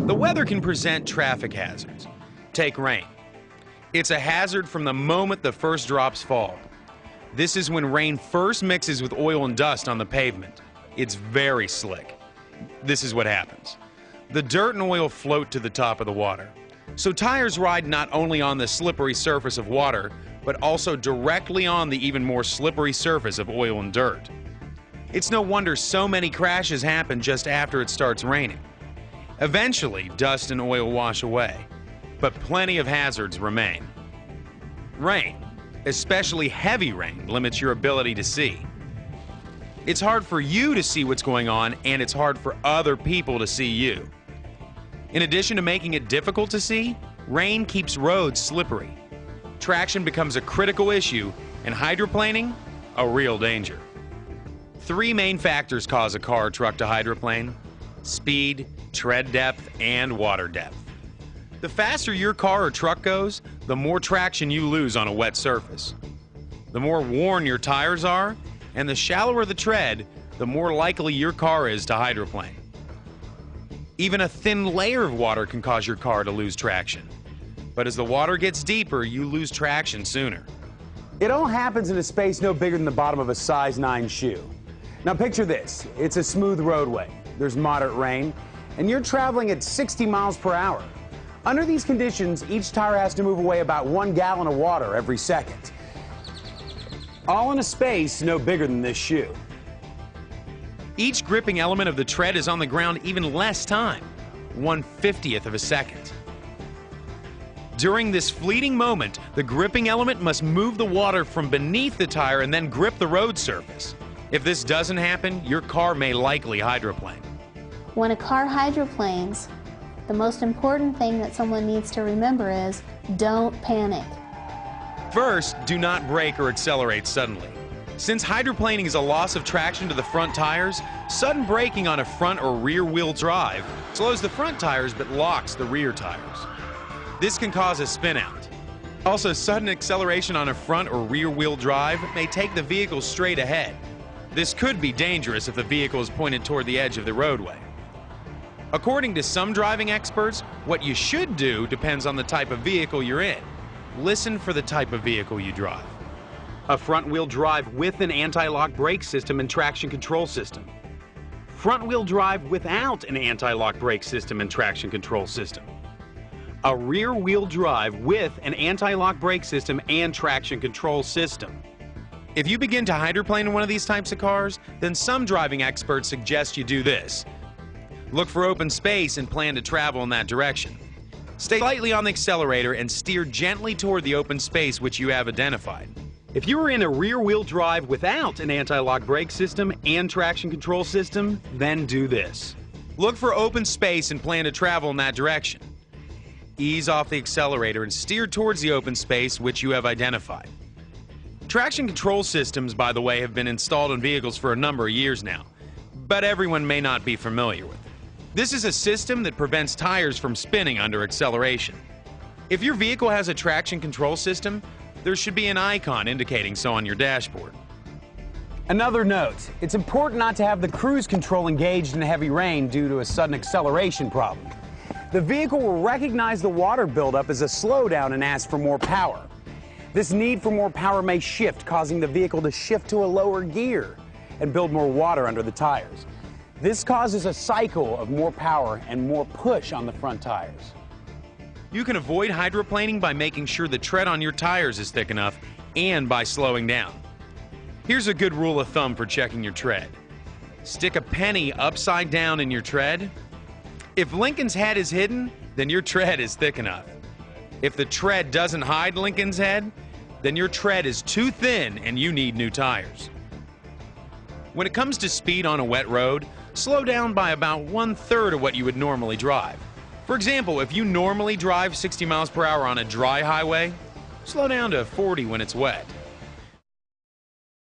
The weather can present traffic hazards. Take rain. It's a hazard from the moment the first drops fall. This is when rain first mixes with oil and dust on the pavement. It's very slick. This is what happens. The dirt and oil float to the top of the water. So tires ride not only on the slippery surface of water, but also directly on the even more slippery surface of oil and dirt. It's no wonder so many crashes happen just after it starts raining. Eventually, dust and oil wash away, but plenty of hazards remain. Rain, especially heavy rain, limits your ability to see. It's hard for you to see what's going on, and it's hard for other people to see you. In addition to making it difficult to see, rain keeps roads slippery. Traction becomes a critical issue, and hydroplaning, a real danger. 3 main factors cause a car or truck to hydroplane: speed, tread depth, and water depth. The faster your car or truck goes, the more traction you lose on a wet surface. The more worn your tires are, and the shallower the tread, the more likely your car is to hydroplane. Even a thin layer of water can cause your car to lose traction. But as the water gets deeper, you lose traction sooner. It all happens in a space no bigger than the bottom of a size 9 shoe. Now picture this. It's a smooth roadway. There's moderate rain, and you're traveling at 60 miles per hour. Under these conditions, each tire has to move away about 1 gallon of water every second. All in a space no bigger than this shoe. Each gripping element of the tread is on the ground even less time, 1/50th of a second. During this fleeting moment, the gripping element must move the water from beneath the tire and then grip the road surface. If this doesn't happen, your car may likely hydroplane. When a car hydroplanes, the most important thing that someone needs to remember is don't panic. First, do not brake or accelerate suddenly. Since hydroplaning is a loss of traction to the front tires, sudden braking on a front or rear wheel drive slows the front tires but locks the rear tires. This can cause a spin out. Also, sudden acceleration on a front or rear wheel drive may take the vehicle straight ahead. This could be dangerous if the vehicle is pointed toward the edge of the roadway. According to some driving experts, what you should do depends on the type of vehicle you're in. Listen for the type of vehicle you drive. A front-wheel drive with an anti-lock brake system and traction control system. Front-wheel drive without an anti-lock brake system and traction control system. A rear-wheel drive with an anti-lock brake system and traction control system. If you begin to hydroplane in one of these types of cars, then some driving experts suggest you do this. Look for open space and plan to travel in that direction. Stay lightly on the accelerator and steer gently toward the open space which you have identified. If you are in a rear-wheel drive without an anti-lock brake system and traction control system, then do this. Look for open space and plan to travel in that direction. Ease off the accelerator and steer towards the open space which you have identified. Traction control systems, by the way, have been installed in vehicles for a number of years now, but everyone may not be familiar with it. This is a system that prevents tires from spinning under acceleration. If your vehicle has a traction control system, there should be an icon indicating so on your dashboard. Another note, it's important not to have the cruise control engaged in heavy rain due to a sudden acceleration problem. The vehicle will recognize the water buildup as a slowdown and ask for more power. This need for more power may shift, causing the vehicle to shift to a lower gear and build more water under the tires. This causes a cycle of more power and more push on the front tires. You can avoid hydroplaning by making sure the tread on your tires is thick enough and by slowing down. Here's a good rule of thumb for checking your tread. Stick a penny upside down in your tread. If Lincoln's head is hidden, then your tread is thick enough. If the tread doesn't hide Lincoln's head, then your tread is too thin and you need new tires. When it comes to speed on a wet road, slow down by about 1/3 of what you would normally drive. For example, if you normally drive 60 miles per hour on a dry highway, slow down to 40 when it's wet.